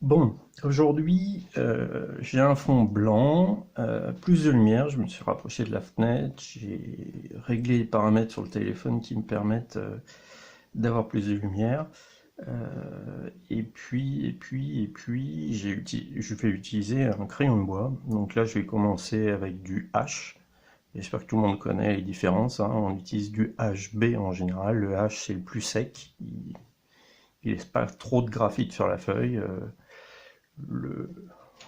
Bon, aujourd'hui, j'ai un fond blanc, plus de lumière, je me suis rapproché de la fenêtre, j'ai réglé les paramètres sur le téléphone qui me permettent d'avoir plus de lumière. Et puis, je vais utiliser un crayon de bois. Donc là, je vais commencer avec du H. J'espère que tout le monde connaît les différences, hein. On utilise du HB en général. Le H, c'est le plus sec. Il laisse pas trop de graphite sur la feuille. Le...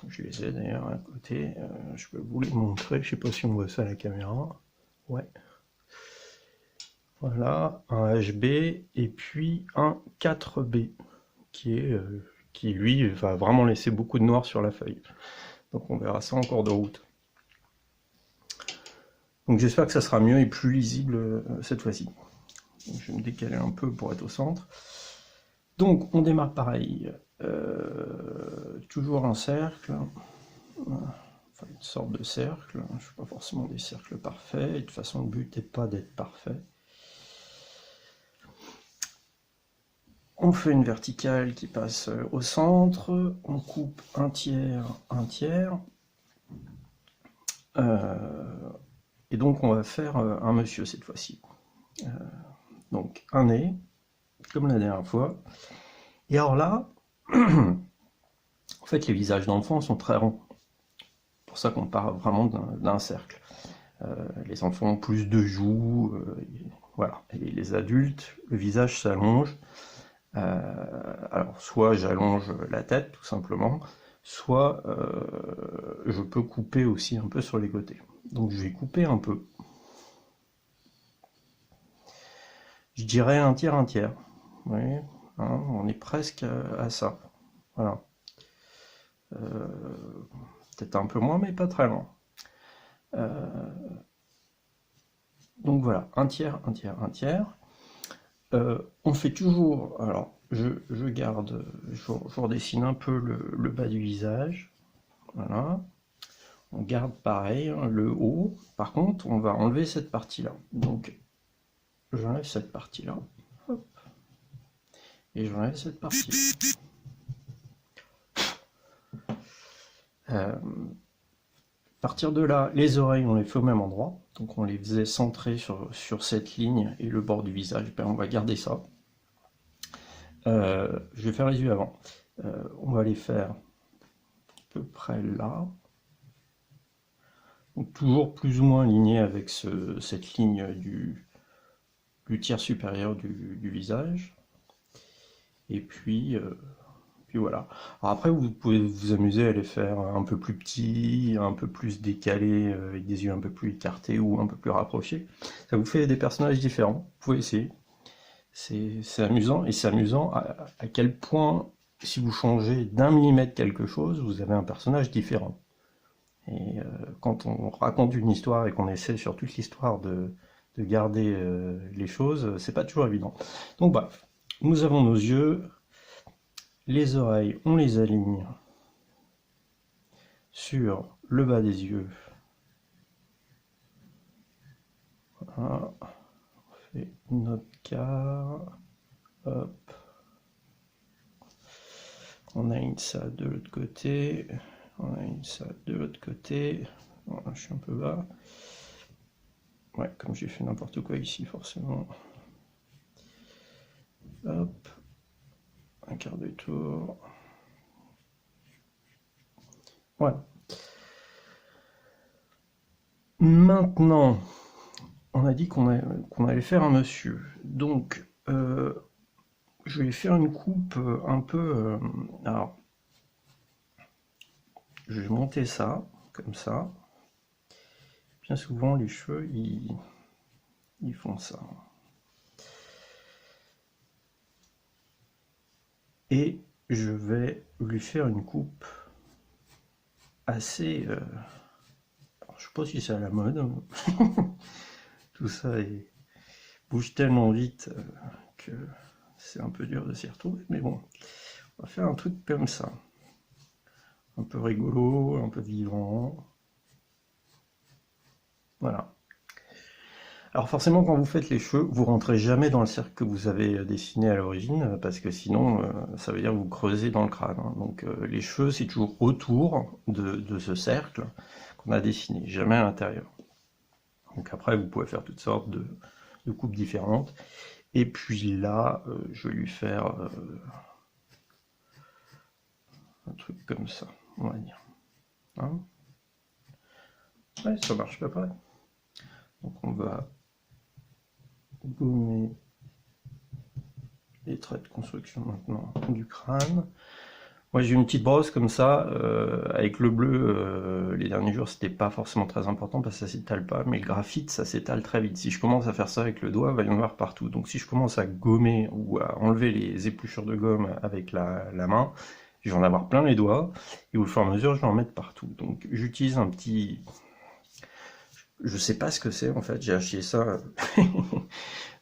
Je les ai d'ailleurs à côté, je peux vous les montrer, je sais pas si on voit ça à la caméra. Ouais, voilà, un HB et puis un 4B qui lui va vraiment laisser beaucoup de noir sur la feuille. Donc on verra ça en cours de route. Donc j'espère que ça sera mieux et plus lisible cette fois-ci. Je vais me décaler un peu pour être au centre. Donc on démarre pareil, toujours un cercle. Enfin, une sorte de cercle. Je ne fais pas forcément des cercles parfaits. Et de toute façon, le but n'est pas d'être parfait. On fait une verticale qui passe au centre. On coupe un tiers, un tiers. Et donc, on va faire un monsieur cette fois-ci. Donc, un nez, comme la dernière fois. Et alors là, en fait, les visages d'enfants sont très ronds. C'est pour ça qu'on part vraiment d'un cercle. Les enfants ont plus de joues, voilà. Et les adultes, le visage s'allonge. Alors, soit j'allonge la tête, tout simplement, soit je peux couper aussi un peu sur les côtés. Donc, je vais couper un peu. Je dirais un tiers, un tiers. Vous voyez, hein, on est presque à ça. Voilà. Peut-être un peu moins, mais pas très loin. Donc voilà, un tiers, un tiers, un tiers. On fait toujours, alors je garde, je redessine un peu le bas du visage, voilà. On garde pareil, hein, le haut. Par contre, on va enlever cette partie-là. Donc, j'enlève cette partie-là, hop, et j'enlève cette partie-là. À partir de là, les oreilles, on les fait au même endroit. Donc, on les faisait centrer sur cette ligne et le bord du visage. Ben, on va garder ça. Je vais faire les yeux avant. On va les faire à peu près là. Donc toujours plus ou moins aligné avec cette ligne du tiers supérieur du visage. Et puis voilà. Alors après, vous pouvez vous amuser à les faire un peu plus petits, un peu plus décalés, avec des yeux un peu plus écartés ou un peu plus rapprochés. Ça vous fait des personnages différents. Vous pouvez essayer. C'est amusant, et c'est amusant à quel point, si vous changez d'1 millimètre quelque chose, vous avez un personnage différent. Et quand on raconte une histoire et qu'on essaie sur toute l'histoire de garder les choses, c'est pas toujours évident. Donc bref, nous avons nos yeux, les oreilles, on les aligne sur le bas des yeux. Voilà. On fait notre quart. Hop. On aligne ça de l'autre côté. On aligne ça de l'autre côté. Voilà, je suis un peu bas. Ouais, comme j'ai fait n'importe quoi ici, forcément. Hop. Un quart de tour. Voilà. Maintenant, on a dit qu'on allait faire un monsieur. Donc, je vais faire une coupe un peu... alors, je vais monter ça, comme ça. Bien souvent, les cheveux, ils font ça. Et je vais lui faire une coupe assez... alors, je sais pas si c'est à la mode, hein. Tout ça bouge tellement vite que c'est un peu dur de s'y retrouver. Mais bon, on va faire un truc comme ça. Un peu rigolo, un peu vivant. Voilà. Alors forcément, quand vous faites les cheveux, vous rentrez jamais dans le cercle que vous avez dessiné à l'origine, parce que sinon, ça veut dire que vous creusez dans le crâne, hein. Donc les cheveux, c'est toujours autour de ce cercle qu'on a dessiné, jamais à l'intérieur. Donc après, vous pouvez faire toutes sortes de coupes différentes. Et puis là, je vais lui faire un truc comme ça, on va dire. Hein, ouais, ça marche pas pareil. Donc on va gommer les traits de construction maintenant du crâne. Moi j'ai une petite brosse comme ça, avec le bleu, les derniers jours c'était pas forcément très important parce que ça s'étale pas, mais le graphite ça s'étale très vite. Si je commence à faire ça avec le doigt, il va y en avoir partout. Donc si je commence à gommer ou à enlever les épluchures de gomme avec la main, je vais en avoir plein les doigts, et au fur et à mesure je vais en mettre partout. Donc j'utilise un petit... Je sais pas ce que c'est en fait, j'ai acheté ça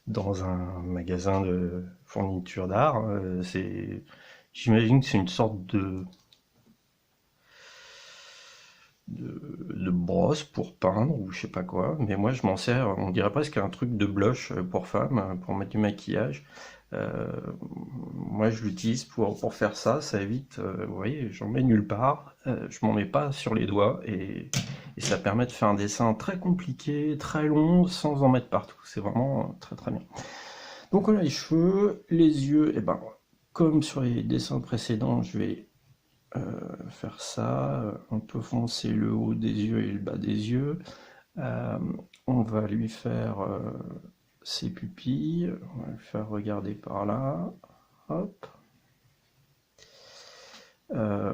dans un magasin de fourniture d'art. J'imagine que c'est une sorte de brosse pour peindre ou je sais pas quoi, mais moi je m'en sers, on dirait presque un truc de blush pour femme, pour mettre du maquillage. Euh, Moi je l'utilise pour faire ça, ça évite, vous voyez, j'en mets nulle part, je m'en mets pas sur les doigts et ça permet de faire un dessin très compliqué, très long, sans en mettre partout. C'est vraiment très très bien. Donc voilà les cheveux, les yeux, et ben comme sur les dessins précédents, je vais faire ça, un peu foncer le haut des yeux et le bas des yeux. Euh, on va lui faire ses pupilles, on va lui faire regarder par là. Hop. Euh,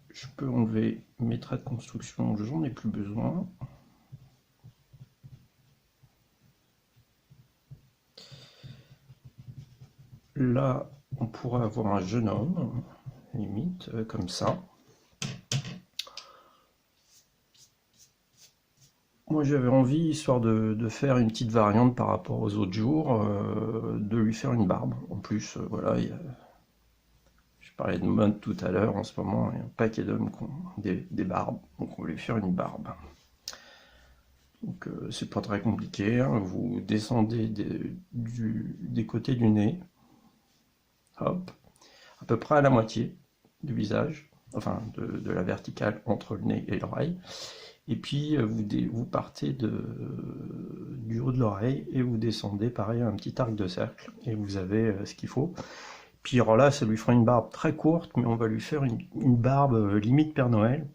je peux enlever mes traits de construction, j'en ai plus besoin. Là, on pourrait avoir un jeune homme, limite, comme ça. Moi j'avais envie, histoire de faire une petite variante par rapport aux autres jours, de lui faire une barbe. En plus, voilà, je parlais de mode tout à l'heure, en ce moment, il y a un paquet d'hommes qui ont des barbes, donc on va lui faire une barbe. Donc c'est pas très compliqué, hein. Vous descendez des côtés du nez, hop, à peu près à la moitié du visage, enfin de la verticale entre le nez et l'oreille. Et puis vous partez du haut de l'oreille et vous descendez pareil un petit arc de cercle et vous avez ce qu'il faut. Puis alors là, ça lui fera une barbe très courte, mais on va lui faire une barbe limite Père Noël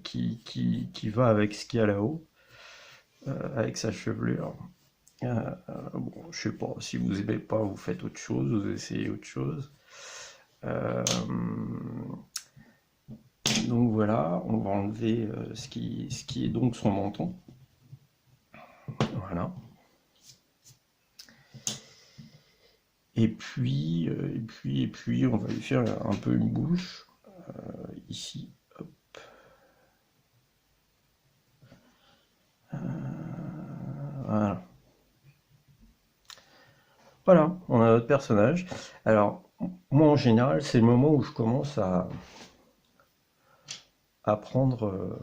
qui va avec ce qu'il y a là-haut, avec sa chevelure. Bon, je sais pas, si vous aimez pas, vous faites autre chose, vous essayez autre chose. Euh, donc voilà, on va enlever ce qui est donc son menton. Voilà. Et puis, on va lui faire un peu une bouche, ici. Hop. Voilà. Voilà, on a notre personnage. Alors, moi en général, c'est le moment où je commence à prendre, euh,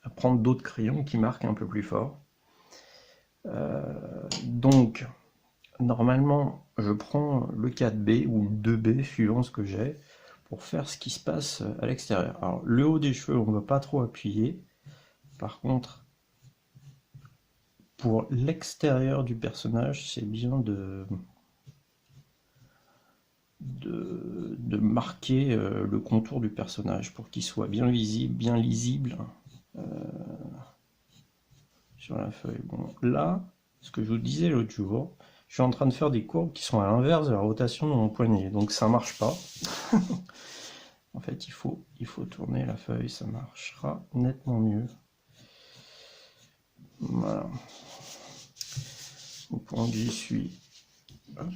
à prendre d'autres crayons qui marquent un peu plus fort. Donc, normalement, je prends le 4B ou le 2B, suivant ce que j'ai, pour faire ce qui se passe à l'extérieur. Alors, le haut des cheveux, on ne va pas trop appuyer. Par contre, pour l'extérieur du personnage, c'est bien de marquer le contour du personnage pour qu'il soit bien visible, bien lisible sur la feuille. Bon, là, ce que je vous disais l'autre jour, je suis en train de faire des courbes qui sont à l'inverse de la rotation de mon poignet, donc ça marche pas. En fait, il faut tourner la feuille, ça marchera nettement mieux. Voilà. Au point que j'y suis. Hop.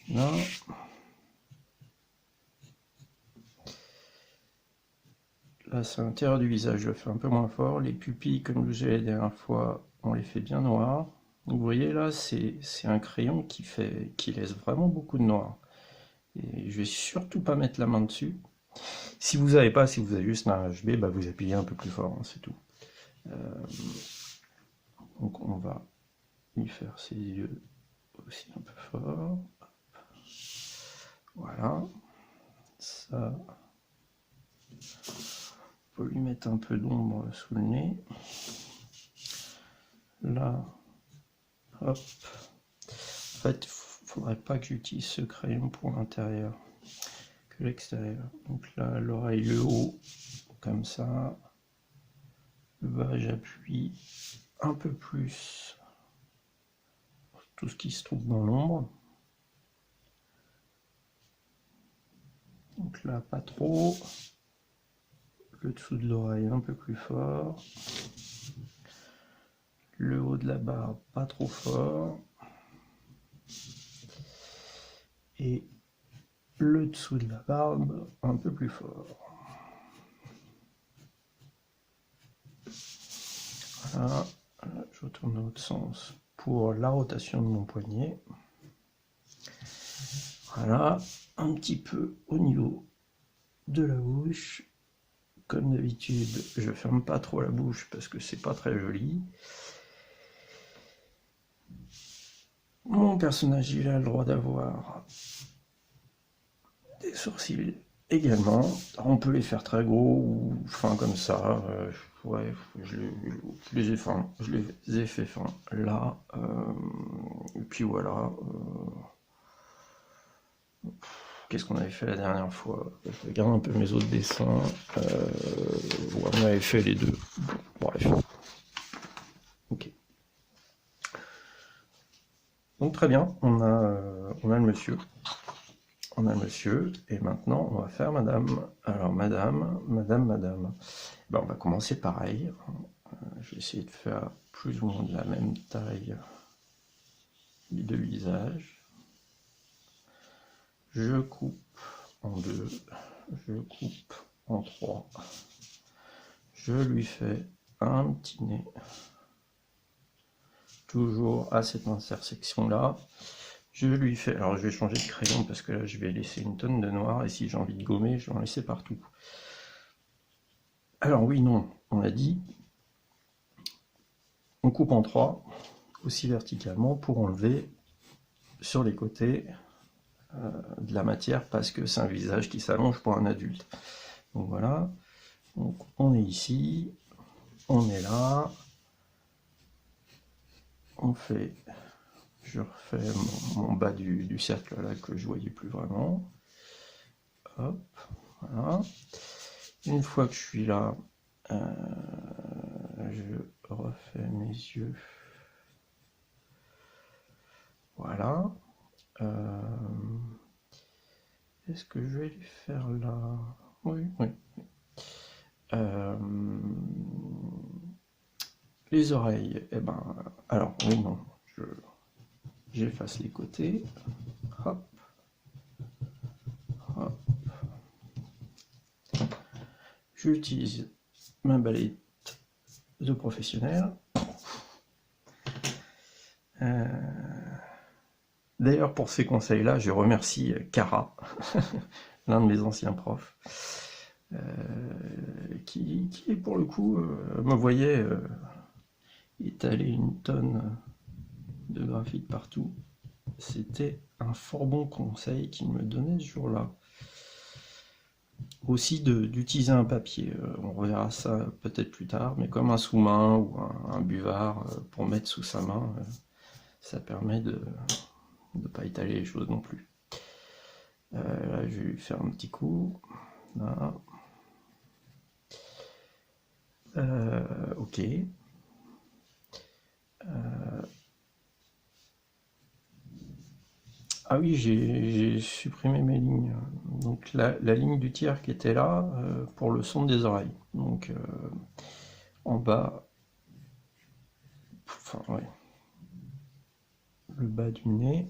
Là. Là, Là, c'est l'intérieur du visage, je le fais un peu moins fort. Les pupilles, comme je vous ai dit la dernière fois, on les fait bien noirs. Vous voyez là, c'est un crayon qui laisse vraiment beaucoup de noir. Et je vais surtout pas mettre la main dessus. Si vous avez pas, si vous avez juste un HB, bah vous appuyez un peu plus fort, hein, c'est tout. Donc on va lui faire ses yeux aussi un peu fort. Voilà. Ça, faut lui mettre un peu d'ombre sous le nez. Là, hop. En fait, faudrait pas que j'utilise ce crayon pour l'intérieur que l'extérieur. Donc là, l'oreille, le haut, comme ça. Le bas, j'appuie un peu plus tout ce qui se trouve dans l'ombre. Donc là, pas trop. Le dessous de l'oreille un peu plus fort. Le haut de la barbe pas trop fort. Et le dessous de la barbe un peu plus fort. Voilà. Je retourne dans l'autre sens pour la rotation de mon poignet. Voilà. Un petit peu au niveau de la bouche. Comme d'habitude, je ferme pas trop la bouche parce que c'est pas très joli. Mon personnage, il a le droit d'avoir des sourcils également. Alors, on peut les faire très gros ou fins comme ça. Ouais, je les ai fins. Je les ai fait fins là. Et puis voilà. Qu'est-ce qu'on avait fait la dernière fois? Je regarde un peu mes autres dessins. Ouais, on avait fait les deux. Bon, bref. Ok. Donc très bien, on a le monsieur. On a le monsieur, et maintenant on va faire madame. Alors madame. Ben, on va commencer pareil. Je vais essayer de faire plus ou moins de la même taille les deux visages. Je coupe en deux, je coupe en trois. Je lui fais un petit nez. Toujours à cette intersection là. Je lui fais, alors je vais changer de crayon parce que là je vais laisser une tonne de noir et si j'ai envie de gommer, je vais en laisser partout. Alors oui, non, on a dit, on coupe en trois, aussi verticalement pour enlever sur les côtés de la matière parce que c'est un visage qui s'allonge pour un adulte. Donc voilà, donc on est ici, on est là, on fait, je refais mon bas du cercle là que je voyais plus vraiment. Hop, voilà. Une fois que je suis là, je refais mes yeux. Voilà. Est-ce que je vais les faire là? Oui, oui. Les oreilles, eh ben, alors, oui, non, j'efface les côtés. Hop. Hop. J'utilise ma balayette de professionnel. D'ailleurs, pour ces conseils-là, je remercie Cara, l'un de mes anciens profs, qui pour le coup, me voyait étaler une tonne de graphite partout. C'était un fort bon conseil qu'il me donnait ce jour-là. Aussi d'utiliser un papier, on reverra ça peut-être plus tard, mais comme un sous-main ou un buvard pour mettre sous sa main, ça permet de ne pas étaler les choses non plus. Là, je vais lui faire un petit coup. Là. Ok. Ah oui, j'ai supprimé mes lignes. Donc la ligne du tiers qui était là pour le son des oreilles. Donc en bas, enfin ouais, le bas du nez,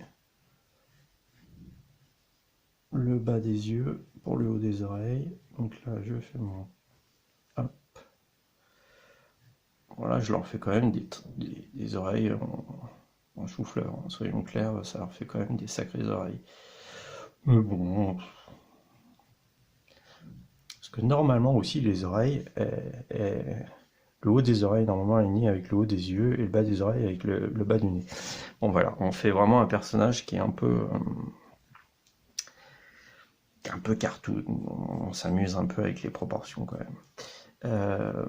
le bas des yeux pour le haut des oreilles. Donc là, je fais mon voilà, je leur fais quand même des oreilles en chou-fleur, hein, soyons clairs, ça leur fait quand même des sacrées oreilles. Mais bon, parce que normalement aussi les oreilles, le haut des oreilles normalement est aligné avec le haut des yeux et le bas des oreilles avec le bas du nez. Bon voilà, on fait vraiment un personnage qui est un peu cartoon, on s'amuse un peu avec les proportions quand même. Euh,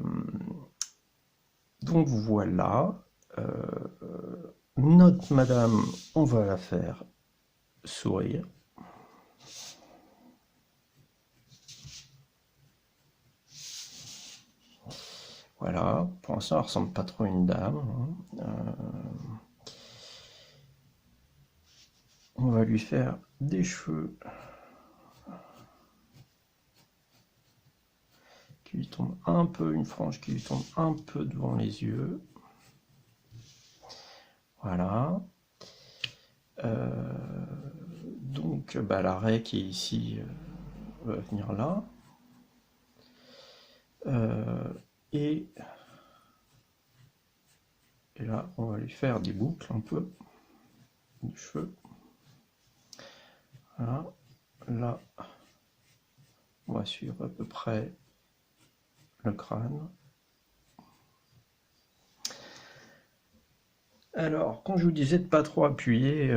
donc voilà, notre madame, on va la faire sourire. Voilà, pour l'instant elle ressemble pas trop à une dame, hein. On va lui faire des cheveux qui lui tombent un peu, une frange qui lui tombe un peu devant les yeux. Voilà. Donc la raie qui est ici va venir là. Et là, on va lui faire des boucles un peu de cheveux. Voilà. Là, on va suivre à peu près le crâne. Alors, quand je vous disais de pas trop appuyer,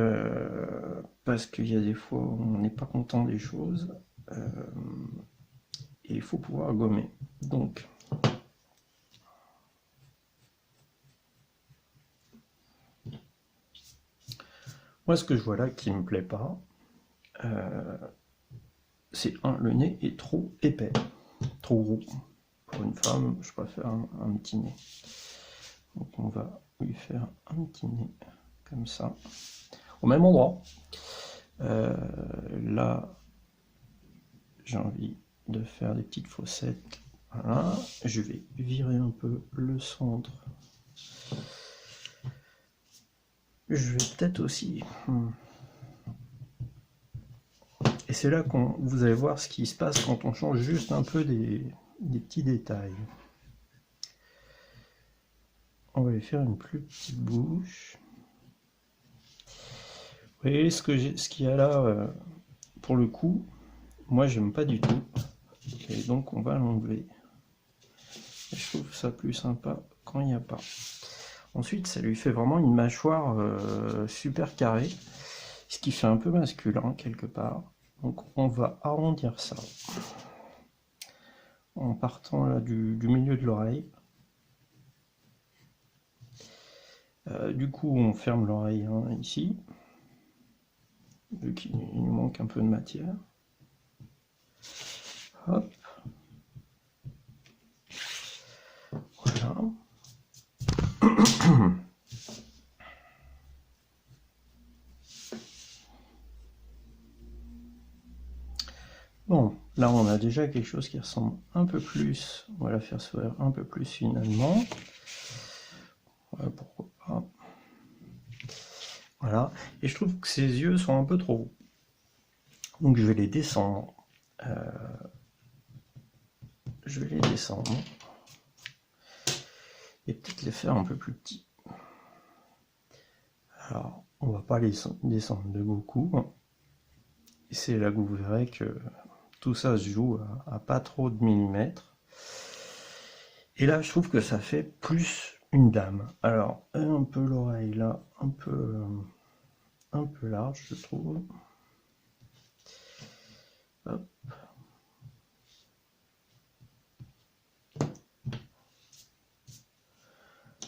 parce qu'il y a des fois où on n'est pas content des choses, et il faut pouvoir gommer. Donc, moi ce que je vois là qui me plaît pas, c'est le nez est trop épais, trop gros. Pour une femme, je préfère un petit nez. Donc on va lui faire un petit nez comme ça, au même endroit. Là, j'ai envie de faire des petites fossettes. Voilà, je vais virer un peu le centre. Je vais peut-être aussi... Et c'est là que vous allez voir ce qui se passe quand on change juste un peu des petits détails. On va lui faire une plus petite bouche. Vous voyez ce qu'il y a là, pour le coup, moi j'aime pas du tout. Et donc on va l'enlever. Je trouve ça plus sympa quand il n'y a pas. Ensuite, ça lui fait vraiment une mâchoire super carrée, ce qui fait un peu masculin quelque part. Donc on va arrondir ça en partant là du milieu de l'oreille. Du coup, on ferme l'oreille hein, ici, vu qu'il nous manque un peu de matière. Hop. Voilà. Bon, là on a déjà quelque chose qui ressemble un peu plus, on va la faire sourire un peu plus finalement. Ouais, pourquoi pas. Voilà, et je trouve que ses yeux sont un peu trop hauts. Donc je vais les descendre. Je vais les descendre. Et peut-être les faire un peu plus petits. Alors, on va pas les descendre de beaucoup. Et c'est là que vous verrez que tout ça se joue à pas trop de millimètres. Et là, je trouve que ça fait plus une dame. Alors, un peu l'oreille là, un peu large, je trouve. Hop.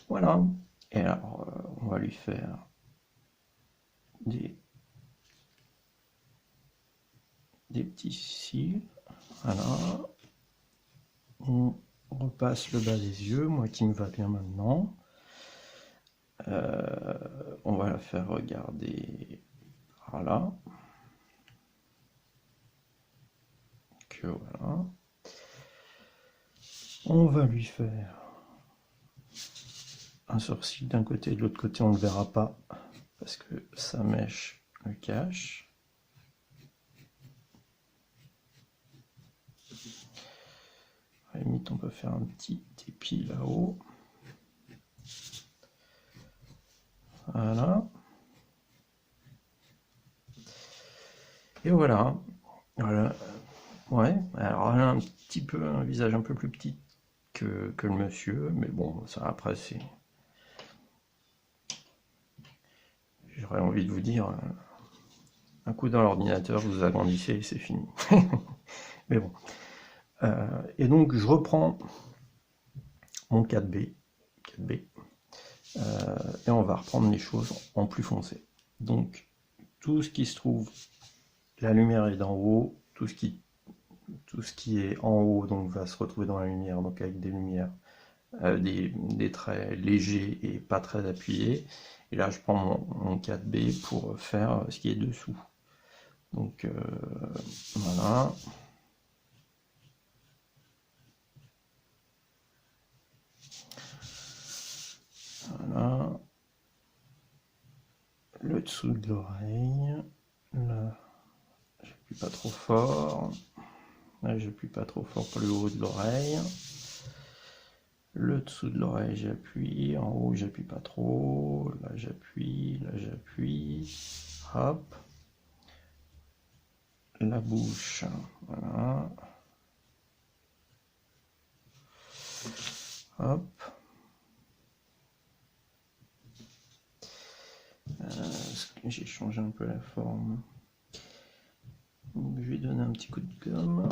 Voilà. Et alors, on va lui faire des petits cils. Voilà. On repasse le bas des yeux, moi qui me va bien maintenant. On va la faire regarder par là. Que voilà. On va lui faire un sourcil d'un côté et de l'autre côté, on ne le verra pas parce que sa mèche le cache. À la limite, on peut faire un petit épi là-haut. Voilà. Et voilà. Voilà. Ouais, alors elle a un petit peu un visage un peu plus petit que le monsieur, mais bon, ça après c'est. J'aurais envie de vous dire, un coup dans l'ordinateur, vous agrandissez et c'est fini. Mais bon. Et donc je reprends mon 4B, 4B et on va reprendre les choses en plus foncé. Donc tout ce qui se trouve, la lumière est d'en haut, tout ce qui est en haut donc va se retrouver dans la lumière, donc avec des lumières, des traits légers et pas très appuyés. Et là je prends mon 4B pour faire ce qui est dessous. Donc voilà. Voilà. Le dessous de l'oreille. Là, j'appuie pas trop fort. Là, j'appuie pas trop fort pour le haut de l'oreille. Le dessous de l'oreille, j'appuie. En haut, j'appuie pas trop. Là, j'appuie. Là, j'appuie. Hop. La bouche. Voilà. Hop. J'ai changé un peu la forme. Donc, je vais donner un petit coup de gomme.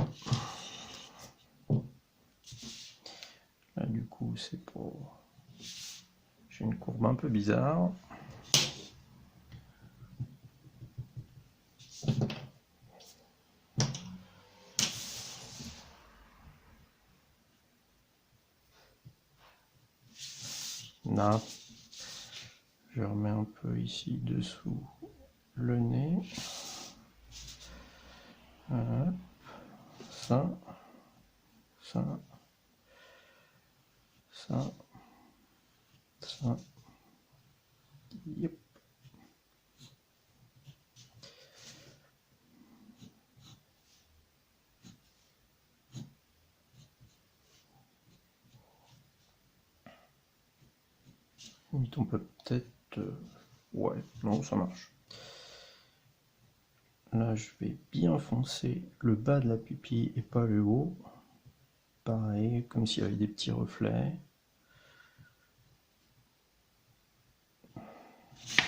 Là, du coup, c'est pour... J'ai une courbe un peu bizarre. Là, je remets un peu ici dessous le nez. Voilà. Ça, ça, ça, ça. Yep. On peut peut-être... Ouais, non, ça marche. Là, je vais bien foncer le bas de la pupille et pas le haut. Pareil, comme s'il y avait des petits reflets.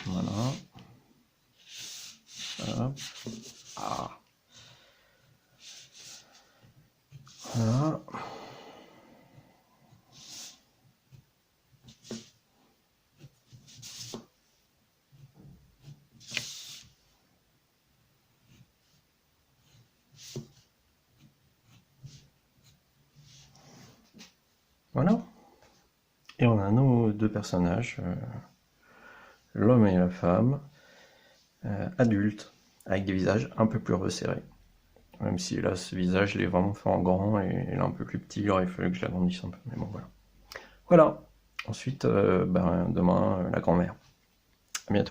Voilà. Hop. Ah. Voilà. Voilà. Et on a nos deux personnages, l'homme et la femme, adultes, avec des visages un peu plus resserrés. Même si là, ce visage, je l'ai vraiment fait en grand et il est un peu plus petit, il aurait fallu que je l'agrandisse un peu. Mais bon, voilà. Voilà. Ensuite, demain, la grand-mère.